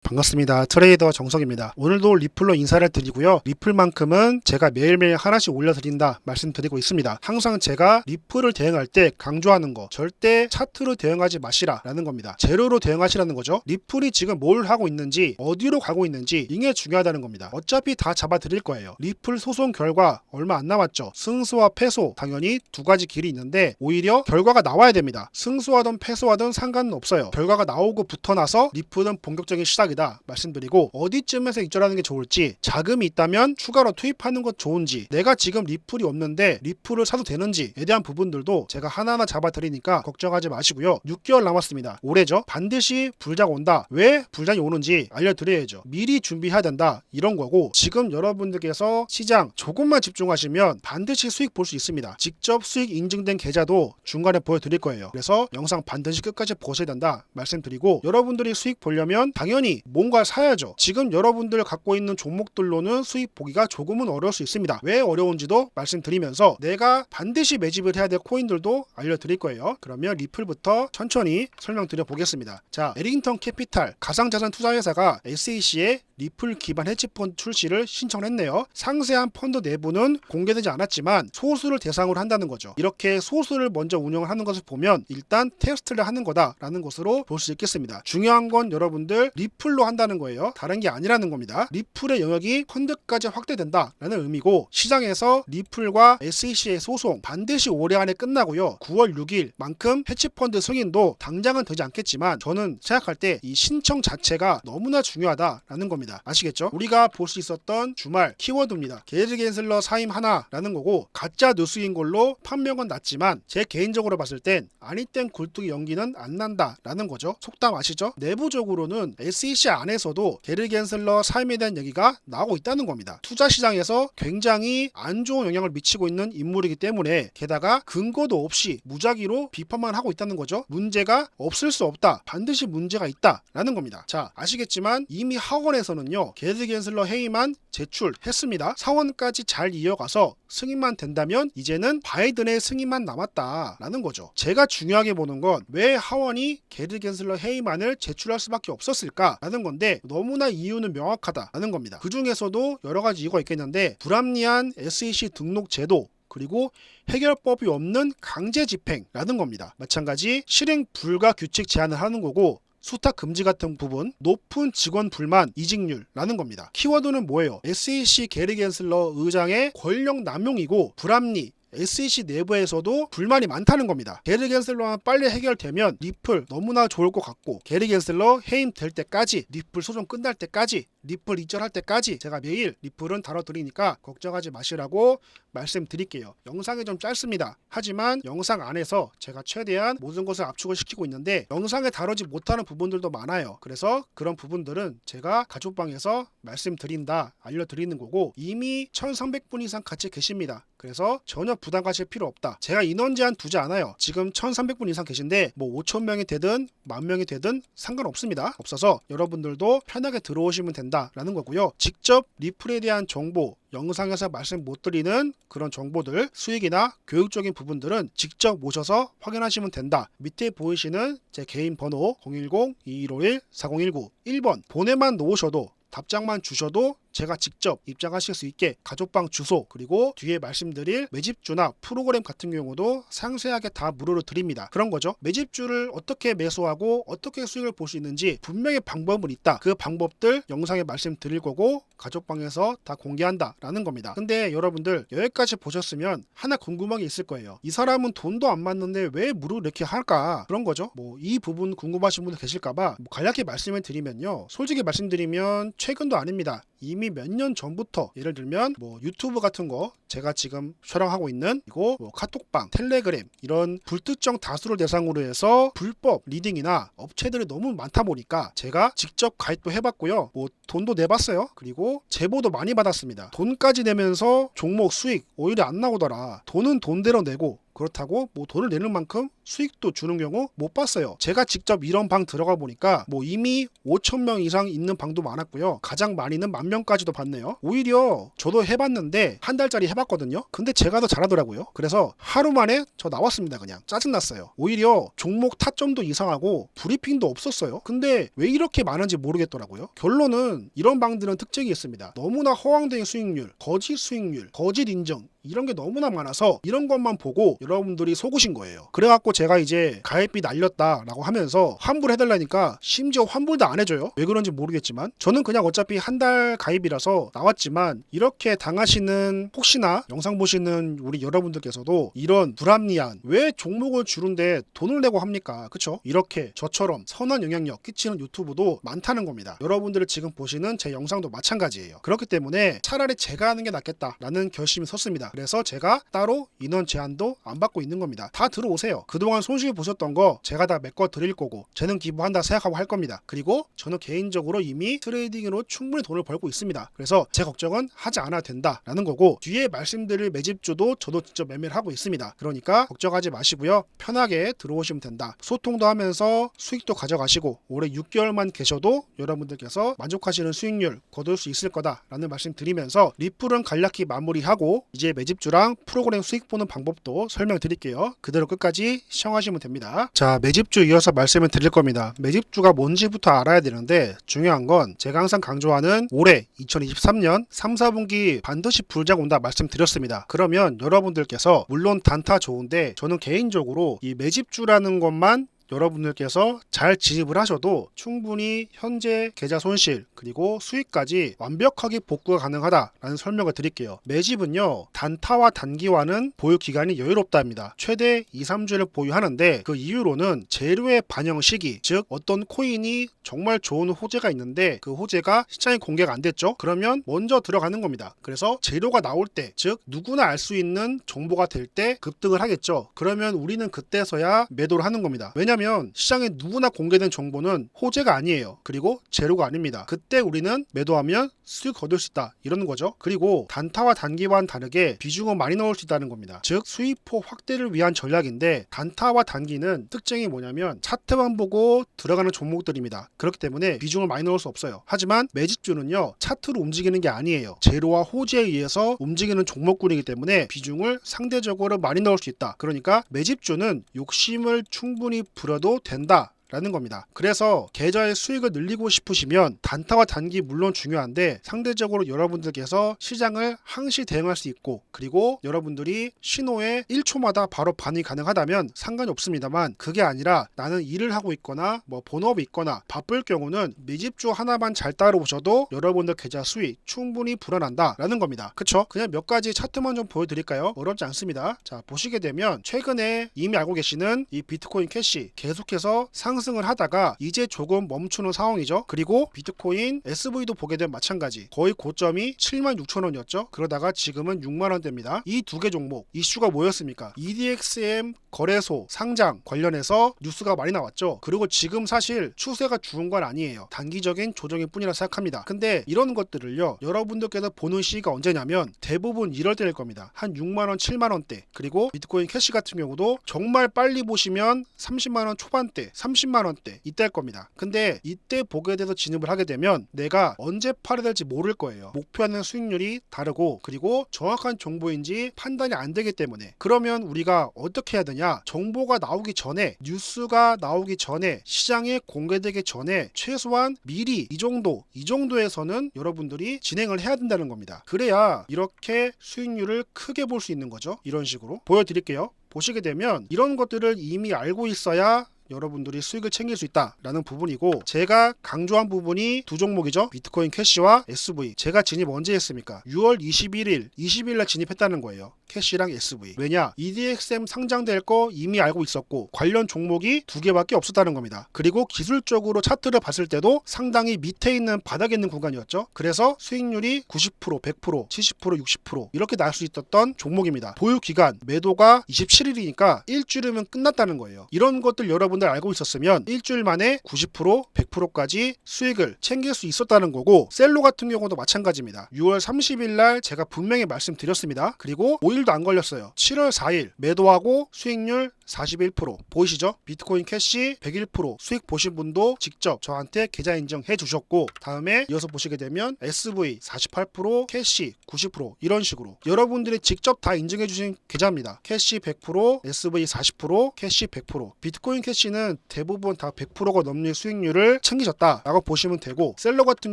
반갑습니다. 트레이더 정석입니다. 오늘도 리플로 인사를 드리고요. 리플만큼은 제가 매일매일 하나씩 올려드린다 말씀드리고 있습니다. 항상 제가 리플을 대응할 때 강조하는 거, 절대 차트로 대응하지 마시라 라는 겁니다. 제로로 대응하시라는 거죠. 리플이 지금 뭘 하고 있는지, 어디로 가고 있는지 이게 중요하다는 겁니다. 어차피 다 잡아드릴 거예요. 리플 소송 결과 얼마 안 남았죠. 승소와 패소, 당연히 두 가지 길이 있는데 오히려 결과가 나와야 됩니다. 승소하든 패소하든 상관은 없어요. 결과가 나오고 붙어 나서 리플은 본격적인 시작이다 말씀드리고, 어디쯤에서 익절하는 게 좋을지, 자금이 있다면 추가로 투입하는 것 좋은지, 내가 지금 리플이 없는데 리플을 사도 되는지에 대한 부분들도 제가 하나하나 잡아드리니까 걱정하지 마시고요. 6개월 남았습니다. 올해죠. 반드시 불장 온다. 왜 불장이 오는지 알려드려야죠. 미리 준비해야 된다, 이런 거고, 지금 여러분들께서 시장 조금만 집중하시면 반드시 수익 볼 수 있습니다. 직접 수익 인증된 계좌도 중간에 보여드릴 거예요. 그래서 영상 반드시 끝까지 보셔야 된다 말씀드리고, 여러분들이 수익 보려면 당연히 뭔가 사야죠. 지금 여러분들 갖고 있는 종목들로는 수익 보기가 조금은 어려울 수 있습니다. 왜 어려운지도 말씀드리면서 내가 반드시 매집을 해야 될 코인들도 알려드릴 거예요. 그러면 리플부터 천천히 설명드려 보겠습니다. 자, 에링턴 캐피탈 가상자산 투자회사가 SEC에 리플 기반 헤지펀드 출시를 신청했네요. 상세한 펀드 내부는 공개되지 않았지만 소수를 대상으로 한다는 거죠. 이렇게 소수를 먼저 운영을 하는 것을 보면 일단 테스트를 하는 거다라는 것으로 볼 수 있겠습니다. 중요한 건 여러분들 리플로 한다는 거예요. 다른 게 아니라는 겁니다. 리플의 영역이 펀드까지 확대된다라는 의미고, 시장에서 리플과 SEC의 소송 반드시 올해 안에 끝나고요. 9월 6일만큼 헤지펀드 승인도 당장은 되지 않겠지만 저는 생각할 때 이 신청 자체가 너무나 중요하다라는 겁니다. 아시겠죠? 우리가 볼 수 있었던 주말 키워드입니다. 게리 겐슬러 사임 하나라는 거고, 가짜 뉴스인 걸로 판명은 났지만 제 개인적으로 봤을 땐 아니 땐 굴뚝이 연기는 안 난다라는 거죠. 속담 아시죠? 내부적으로는 SEC 안에서도 게리 겐슬러 사임에 대한 얘기가 나오고 있다는 겁니다. 투자 시장에서 굉장히 안 좋은 영향을 미치고 있는 인물이기 때문에, 게다가 근거도 없이 무작위로 비판만 하고 있다는 거죠. 문제가 없을 수 없다, 반드시 문제가 있다라는 겁니다. 자, 아시겠지만 이미 하원에서는요, 게리 겐슬러 회의만 제출했습니다. 사원까지 잘 이어가서 승인만 된다면 이제는 바이든의 승인만 남았다라는 거죠. 제가 중요하게 보는 건 왜 하원이 게리 겐슬러 회의만을 제출할 수밖에 없었을까라는 건데, 너무나 이유는 명확하다라는 겁니다. 그 중에서도 여러 가지 이유가 있겠는데, 불합리한 SEC 등록 제도, 그리고 해결법이 없는 강제 집행라는 겁니다. 마찬가지 실행 불가 규칙 제한을 하는 거고, 수탁 금지 같은 부분, 높은 직원 불만 이직률라는 겁니다. 키워드는 뭐예요? SEC 게리 겐슬러 의장의 권력 남용이고 불합리, SEC 내부에서도 불만이 많다는 겁니다. 게리 겐슬러만 빨리 해결되면 리플 너무나 좋을 것 같고, 게리 겐슬러 해임 될 때까지, 리플 소송 끝날 때까지, 리플 이전할 때까지 제가 매일 리플은 다뤄드리니까 걱정하지 마시라고 말씀드릴게요. 영상이 좀 짧습니다. 하지만 영상 안에서 제가 최대한 모든 것을 압축을 시키고 있는데 영상에 다루지 못하는 부분들도 많아요. 그래서 그런 부분들은 제가 가족방에서 말씀드린다, 알려드리는 거고, 이미 1300분 이상 같이 계십니다. 그래서 전혀 부담 가실 필요 없다. 제가 인원 제한 두지 않아요. 지금 1300분 이상 계신데 뭐 5000명이 되든 10,000명이 되든 상관없습니다. 없어서 여러분들도 편하게 들어오시면 된다라는 거고요. 직접 리플에 대한 정보, 영상에서 말씀 못 드리는 그런 정보들, 수익이나 교육적인 부분들은 직접 모셔서 확인하시면 된다. 밑에 보이시는 제 개인 번호 010-2151-4019 1번 보내만 놓으셔도, 답장만 주셔도 제가 직접 입장하실 수 있게 가족방 주소, 그리고 뒤에 말씀드릴 매집주나 프로그램 같은 경우도 상세하게 다 무료로 드립니다. 그런 거죠. 매집주를 어떻게 매수하고 어떻게 수익을 볼 수 있는지 분명히 방법은 있다. 그 방법들 영상에 말씀드릴 거고 가족방에서 다 공개한다라는 겁니다. 근데 여러분들 여기까지 보셨으면 하나 궁금한 게 있을 거예요. 이 사람은 돈도 안 맞는데 왜 무료로 이렇게 할까? 그런 거죠. 뭐 이 부분 궁금하신 분들 계실까봐 간략히 말씀을 드리면요, 솔직히 말씀드리면 최근도 아닙니다. 이미 몇 년 전부터, 예를 들면 뭐 유튜브 같은 거 제가 지금 촬영하고 있는 이거, 뭐 카톡방, 텔레그램, 이런 불특정 다수를 대상으로 해서 불법 리딩이나 업체들이 너무 많다 보니까 제가 직접 가입도 해봤고요. 뭐 돈도 내봤어요. 그리고 제보도 많이 받았습니다. 돈까지 내면서 종목 수익 오히려 안 나오더라. 돈은 돈대로 내고 그렇다고 뭐 돈을 내는 만큼 수익도 주는 경우 못 봤어요. 제가 직접 이런 방 들어가 보니까 뭐 이미 5,000명 이상 있는 방도 많았고요. 가장 많이는 10,000명까지도 봤네요. 오히려 저도 해봤는데 한 달짜리 해봤거든요. 근데 제가 더 잘하더라고요. 그래서 하루 만에 저 나왔습니다. 그냥 짜증났어요. 오히려 종목 타점도 이상하고 브리핑도 없었어요. 근데 왜 이렇게 많은지 모르겠더라고요. 결론은 이런 방들은 특징이 있습니다. 너무나 허황된 수익률, 거짓 수익률, 거짓 인정, 이런 게 너무나 많아서 이런 것만 보고 여러분들이 속으신 거예요. 그래갖고 제가 이제 가입비 날렸다라고 하면서 환불해달라니까 심지어 환불도 안 해줘요. 왜 그런지 모르겠지만 저는 그냥 어차피 한 달 가입이라서 나왔지만, 이렇게 당하시는 혹시나 영상 보시는 우리 여러분들께서도 이런 불합리한, 왜 종목을 주는데 돈을 내고 합니까? 그쵸? 이렇게 저처럼 선한 영향력 끼치는 유튜브도 많다는 겁니다. 여러분들을 지금 보시는 제 영상도 마찬가지예요. 그렇기 때문에 차라리 제가 하는 게 낫겠다라는 결심이 섰습니다. 그래서 제가 따로 인원 제한도 안 받고 있는 겁니다. 다 들어오세요. 그동안 손실 보셨던 거 제가 다 메꿔 드릴 거고, 재능 기부한다 생각하고 할 겁니다. 그리고 저는 개인적으로 이미 트레이딩으로 충분히 돈을 벌고 있습니다. 그래서 제 걱정은 하지 않아도 된다라는 거고, 뒤에 말씀드릴 매집주도 저도 직접 매매를 하고 있습니다. 그러니까 걱정하지 마시고요. 편하게 들어오시면 된다. 소통도 하면서 수익도 가져가시고 올해 6개월만 계셔도 여러분들께서 만족하시는 수익률 거둘 수 있을 거다라는 말씀 드리면서, 리플은 간략히 마무리하고 이제 매집주랑 프로그램 수익 보는 방법도 설명드릴게요. 그대로 끝까지 시청하시면 됩니다. 자, 매집주 이어서 말씀을 드릴 겁니다. 매집주가 뭔지부터 알아야 되는데, 중요한 건 제가 항상 강조하는 올해 2023년 3, 4분기 반드시 불장 온다 말씀드렸습니다. 그러면 여러분들께서 물론 단타 좋은데, 저는 개인적으로 이 매집주라는 것만 여러분들께서 잘 진입을 하셔도 충분히 현재 계좌 손실 그리고 수익까지 완벽하게 복구가 가능하다라는 설명을 드릴게요. 매집은요, 단타와 단기와는 보유 기간이 여유롭답니다. 최대 2, 3주를 보유하는데, 그 이유로는 재료의 반영 시기, 즉 어떤 코인이 정말 좋은 호재가 있는데 그 호재가 시장에 공개가 안 됐죠. 그러면 먼저 들어가는 겁니다. 그래서 재료가 나올 때, 즉 누구나 알 수 있는 정보가 될 때 급등을 하겠죠. 그러면 우리는 그때서야 매도를 하는 겁니다. 왜냐면 시장에 누구나 공개된 정보는 호재가 아니에요. 그리고 재료가 아닙니다. 그때 우리는 매도하면 수익 거둘 수 있다, 이러는 거죠. 그리고 단타와 단기와는 다르게 비중을 많이 넣을 수 있다는 겁니다. 즉 수익폭 확대를 위한 전략인데, 단타와 단기는 특징이 뭐냐면 차트만 보고 들어가는 종목들입니다. 그렇기 때문에 비중을 많이 넣을 수 없어요. 하지만 매집주는요, 차트로 움직이는 게 아니에요. 재료와 호재에 의해서 움직이는 종목군이기 때문에 비중을 상대적으로 많이 넣을 수 있다. 그러니까 매집주는 욕심을 충분히 부려도 된다 라는 겁니다. 그래서 계좌의 수익을 늘리고 싶으시면 단타와 단기 물론 중요한데, 상대적으로 여러분들께서 시장을 항시 대응할 수 있고, 그리고 여러분들이 신호에 1초마다 바로 반응이 가능하다면 상관이 없습니다만, 그게 아니라 나는 일을 하고 있거나 뭐 본업이 있거나 바쁠 경우는 매집주 하나만 잘 따라오셔도 여러분들 계좌 수익 충분히 불어난다 라는 겁니다. 그쵸? 그냥 몇 가지 차트만 좀 보여드릴까요? 어렵지 않습니다. 자, 보시게 되면 최근에 이미 알고 계시는 이 비트코인 캐시 계속해서 상승을 하다가 이제 조금 멈추는 상황이죠. 그리고 비트코인 SV도 보게 되면 마찬가지, 거의 고점이 76,000원이었죠. 그러다가 지금은 6만원대입니다. 이 두 개 종목 이슈가 뭐였습니까? EDXM 거래소 상장 관련해서 뉴스가 많이 나왔죠. 그리고 지금 사실 추세가 죽은 건 아니에요. 단기적인 조정일 뿐이라 생각합니다. 근데 이런 것들을요, 여러분들께서 보는 시기가 언제냐면 대부분 이럴 때일 겁니다. 한 6만원, 7만원대. 그리고 비트코인 캐시 같은 경우도 정말 빨리 보시면 30만원 초반대, 30만원대 이때일 겁니다. 근데 이때 보게 돼서 진입을 하게 되면 내가 언제 팔아야 될지 모를 거예요. 목표하는 수익률이 다르고, 그리고 정확한 정보인지 판단이 안 되기 때문에. 그러면 우리가 어떻게 해야 되냐? 정보가 나오기 전에, 뉴스가 나오기 전에, 시장에 공개되기 전에 최소한 미리 이 정도에서는 여러분들이 진행을 해야 된다는 겁니다. 그래야 이렇게 수익률을 크게 볼 수 있는 거죠. 이런 식으로 보여드릴게요. 보시게 되면 이런 것들을 이미 알고 있어야 여러분들이 수익을 챙길 수 있다라는 부분이고, 제가 강조한 부분이 두 종목이죠. 비트코인 캐시와 SV. 제가 진입 언제 했습니까? 6월 20일날 진입했다는 거예요. 캐시랑 SV. 왜냐? EDXM 상장될 거 이미 알고 있었고, 관련 종목이 두 개밖에 없었다는 겁니다. 그리고 기술적으로 차트를 봤을 때도 상당히 밑에 있는 바닥에 있는 구간이었죠. 그래서 수익률이 90%, 100%, 70%, 60% 이렇게 날 수 있었던 종목입니다. 보유 기간 매도가 27일이니까 일주일이면 끝났다는 거예요. 이런 것들 여러분들 알고 있었으면 일주일 만에 90%, 100%까지 수익을 챙길 수 있었다는 거고, 셀로 같은 경우도 마찬가지입니다. 6월 30일 날 제가 분명히 말씀드렸습니다. 그리고 5일 일도 안 걸렸어요. 7월 4일 매도하고 수익률 41%. 보이시죠? 비트코인 캐시 101% 수익 보신 분도 직접 저한테 계좌 인증해 주셨고, 다음에 이어서 보시게 되면 SV 48%, 캐시 90% 이런 식으로 여러분들이 직접 다 인증해 주신 계좌입니다. 캐시 100%, SV 40%, 캐시 100%. 비트코인 캐시는 대부분 다 100%가 넘는 수익률을 챙기셨다라고 보시면 되고, 셀러 같은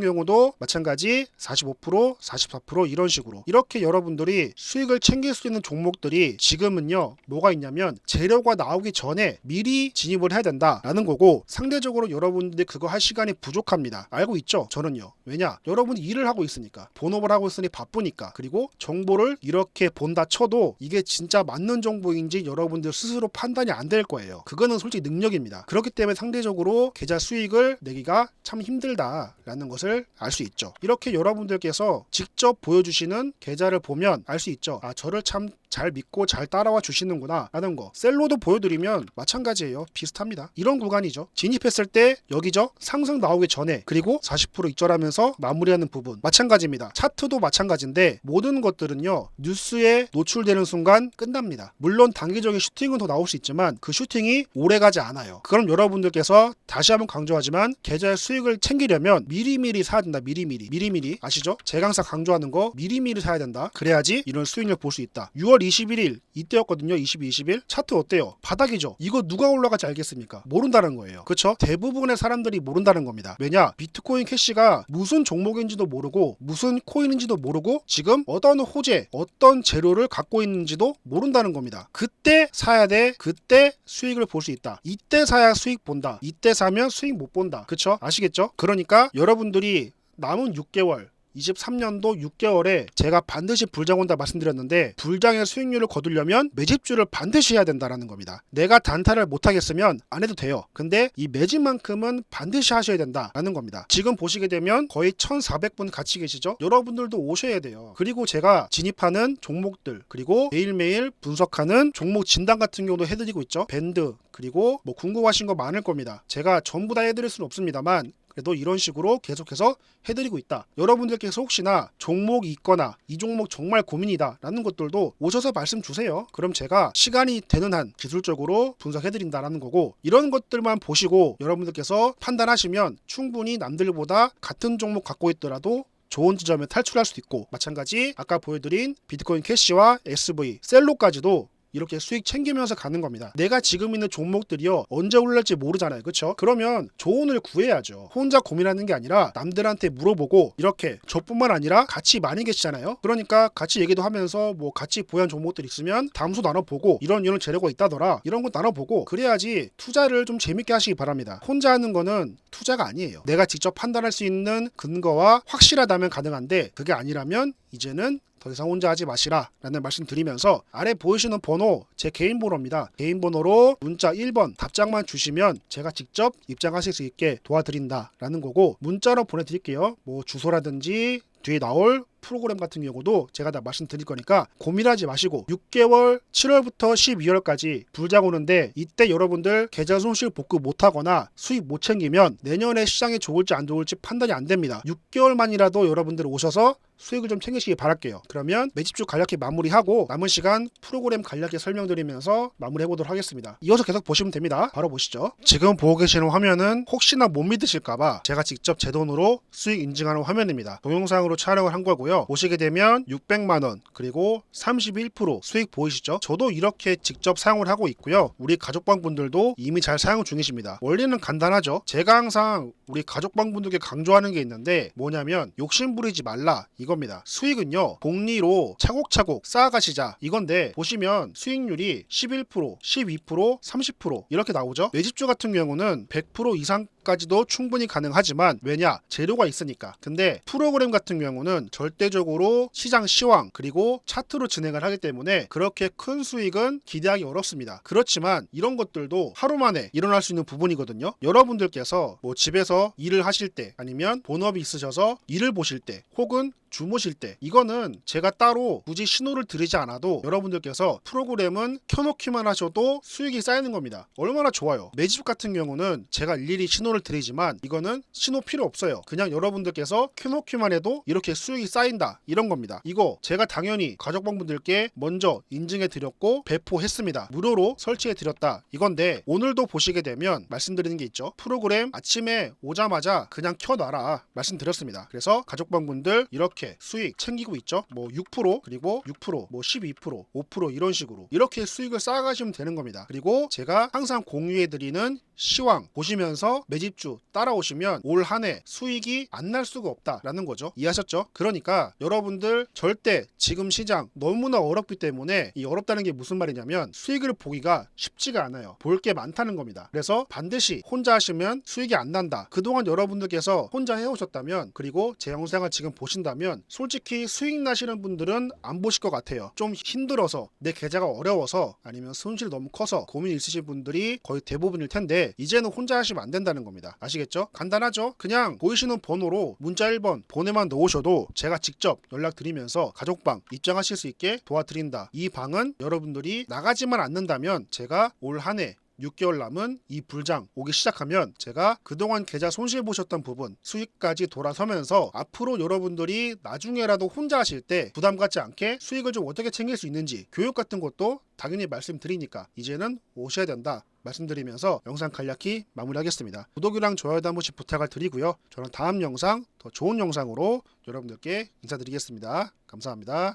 경우도 마찬가지 45%, 44% 이런 식으로 이렇게 여러분들이 수익을 챙길 수 있는 종목들이 지금은요 뭐가 있냐면 재료가 나오기 전에 미리 진입을 해야 된다라는 거고, 상대적으로 여러분들이 그거 할 시간이 부족합니다. 알고 있죠? 저는요. 왜냐? 여러분이 일을 하고 있으니까, 본업을 하고 있으니 바쁘니까, 그리고 정보를 이렇게 본다 쳐도 이게 진짜 맞는 정보인지 여러분들 스스로 판단이 안 될 거예요. 그거는 솔직히 능력입니다. 그렇기 때문에 상대적으로 계좌 수익을 내기가 참 힘들다라는 것을 알 수 있죠. 이렇게 여러분들께서 직접 보여주시는 계좌를 보면 알 수 있죠. 아, 저를 참 잘 믿고 잘 따라와 주시는구나 라는 거. 셀로도 보여드리면 마찬가지예요. 비슷합니다. 이런 구간이죠. 진입했을 때 여기죠. 상승 나오기 전에, 그리고 40% 익절하면서 마무리하는 부분 마찬가지입니다. 차트도 마찬가지인데 모든 것들은요 뉴스에 노출되는 순간 끝납니다. 물론 단기적인 슈팅은 더 나올 수 있지만 그 슈팅이 오래가지 않아요. 그럼 여러분들께서 다시 한번 강조하지만 계좌의 수익을 챙기려면 미리미리 사야 된다. 미리미리 아시죠? 제가 항상 강조하는 거 미리미리 사야 된다. 그래야지 이런 수익률 볼 수 있다. 6월 21일 이때였거든요. 21 차트 어때요? 바닥이죠. 이거 누가 올라갈지 알겠습니까? 모른다는 거예요. 그렇죠? 대부분의 사람들이 모른다는 겁니다. 왜냐? 비트코인 캐시가 무슨 종목인지도 모르고 무슨 코인인지도 모르고 지금 어떤 호재, 어떤 재료를 갖고 있는지도 모른다는 겁니다. 그때 사야 돼. 그때 수익을 볼 수 있다. 이때 사야 수익 본다. 이때 사면 수익 못 본다. 그렇죠? 아시겠죠? 그러니까 여러분들이 남은 6개월 23년도 6개월에 제가 반드시 불장 온다 말씀드렸는데, 불장의 수익률을 거두려면 매집주를 반드시 해야 된다라는 겁니다. 내가 단타를 못하겠으면 안 해도 돼요. 근데 이 매집만큼은 반드시 하셔야 된다라는 겁니다. 지금 보시게 되면 거의 1,400분 같이 계시죠? 여러분들도 오셔야 돼요. 그리고 제가 진입하는 종목들, 그리고 매일매일 분석하는 종목 진단 같은 경우도 해드리고 있죠. 밴드, 그리고 뭐 궁금하신 거 많을 겁니다. 제가 전부 다 해드릴 수는 없습니다만 그래도 이런 식으로 계속해서 해드리고 있다. 여러분들께서 혹시나 종목이 있거나 이 종목 정말 고민이다 라는 것들도 오셔서 말씀 주세요. 그럼 제가 시간이 되는 한 기술적으로 분석해드린다라는 거고, 이런 것들만 보시고 여러분들께서 판단하시면 충분히 남들보다 같은 종목 갖고 있더라도 좋은 지점에 탈출할 수도 있고, 마찬가지 아까 보여드린 비트코인 캐시와 SV, 셀로까지도 이렇게 수익 챙기면서 가는 겁니다. 내가 지금 있는 종목들이요 언제 올랄지 모르잖아요. 그렇죠? 그러면 조언을 구해야죠. 혼자 고민하는 게 아니라 남들한테 물어보고, 이렇게 저뿐만 아니라 같이 많이 계시잖아요. 그러니까 같이 얘기도 하면서 뭐 같이 보유한 종목들 있으면 담소 나눠보고, 이런 재료가 있다더라 이런 거 나눠보고, 그래야지 투자를 좀 재밌게 하시기 바랍니다. 혼자 하는 거는 투자가 아니에요. 내가 직접 판단할 수 있는 근거와 확실하다면 가능한데, 그게 아니라면 이제는 더 이상 혼자 하지 마시라 라는 말씀 드리면서, 아래 보이시는 번호 제 개인 번호입니다. 개인 번호로 문자 1번 답장만 주시면 제가 직접 입장하실 수 있게 도와드린다 라는 거고, 문자로 보내드릴게요. 뭐 주소라든지 뒤에 나올 프로그램 같은 경우도 제가 다 말씀드릴 거니까 고민하지 마시고, 6개월 7월부터 12월까지 불장 오는데 이때 여러분들 계좌 손실 복구 못하거나 수익 못 챙기면 내년에 시장이 좋을지 안 좋을지 판단이 안 됩니다. 6개월만이라도 여러분들 오셔서 수익을 좀 챙기시기 바랄게요. 그러면 매집주 간략히 마무리하고 남은 시간 프로그램 간략히 설명드리면서 마무리해보도록 하겠습니다. 이어서 계속 보시면 됩니다. 바로 보시죠. 지금 보고 계시는 화면은 혹시나 못 믿으실까봐 제가 직접 제 돈으로 수익 인증하는 화면입니다. 동영상으로 촬영을 한 거고요. 보시게 되면 600만원 그리고 31% 수익 보이시죠? 저도 이렇게 직접 사용을 하고 있고요. 우리 가족방 분들도 이미 잘 사용 중이십니다. 원리는 간단하죠. 제가 항상 우리 가족방 분들께 강조하는 게 있는데 뭐냐면 욕심 부리지 말라 이겁니다. 수익은요 복리로 차곡차곡 쌓아가시자 이건데, 보시면 수익률이 11%, 12%, 30% 이렇게 나오죠. 매집주 같은 경우는 100% 이상까지도 충분히 가능하지만, 왜냐? 재료가 있으니까. 근데 프로그램 같은 경우는 절대적으로 시장 시황 그리고 차트로 진행을 하기 때문에 그렇게 큰 수익은 기대하기 어렵습니다. 그렇지만 이런 것들도 하루 만에 일어날 수 있는 부분이거든요. 여러분들께서 뭐 집에서 일을 하실 때, 아니면 본업이 있으셔서 일을 보실 때, 혹은 주무실 때, 이거는 제가 따로 굳이 신호를 드리지 않아도 여러분들께서 프로그램은 켜놓기만 하셔도 수익이 쌓이는 겁니다. 얼마나 좋아요. 매집 같은 경우는 제가 일일이 신호를 드리지만 이거는 신호 필요 없어요. 그냥 여러분들께서 켜놓기만 해도 이렇게 수익이 쌓인다, 이런 겁니다. 이거 제가 당연히 가족방분들께 먼저 인증해 드렸고 배포했습니다. 무료로 설치해 드렸다, 이건데 오늘도 보시게 되면 말씀드리는 게 있죠. 프로그램 아침에 오자마자 그냥 켜놔라 말씀드렸습니다. 그래서 가족방분들 이렇게 수익 챙기고 있죠. 뭐 6%, 그리고 6%, 뭐 12%, 5% 이런 식으로 이렇게 수익을 쌓아가시면 되는 겁니다. 그리고 제가 항상 공유해드리는 시황 보시면서 매집주 따라오시면 올 한 해 수익이 안 날 수가 없다라는 거죠. 이해하셨죠? 그러니까 여러분들 절대 지금 시장 너무나 어렵기 때문에, 이 어렵다는 게 무슨 말이냐면 수익을 보기가 쉽지가 않아요. 볼 게 많다는 겁니다. 그래서 반드시 혼자 하시면 수익이 안 난다. 그동안 여러분들께서 혼자 해오셨다면, 그리고 제 영상을 지금 보신다면 솔직히 수익 나시는 분들은 안 보실 것 같아요. 좀 힘들어서, 내 계좌가 어려워서, 아니면 손실이 너무 커서 고민 있으신 분들이 거의 대부분일 텐데 이제는 혼자 하시면 안 된다는 겁니다. 아시겠죠? 간단하죠? 그냥 보이시는 번호로 문자 1번 보내만 넣으셔도 제가 직접 연락드리면서 가족방 입장하실 수 있게 도와드린다. 이 방은 여러분들이 나가지만 않는다면 제가 올 한 해 6개월 남은 이 불장 오기 시작하면 제가 그동안 계좌 손실 보셨던 부분 수익까지 돌아서면서 앞으로 여러분들이 나중에라도 혼자 하실 때 부담 갖지 않게 수익을 좀 어떻게 챙길 수 있는지 교육 같은 것도 당연히 말씀드리니까 이제는 오셔야 된다 말씀드리면서 영상 간략히 마무리하겠습니다. 구독이랑 좋아요도 한 번씩 부탁을 드리고요. 저는 다음 영상 더 좋은 영상으로 여러분들께 인사드리겠습니다. 감사합니다.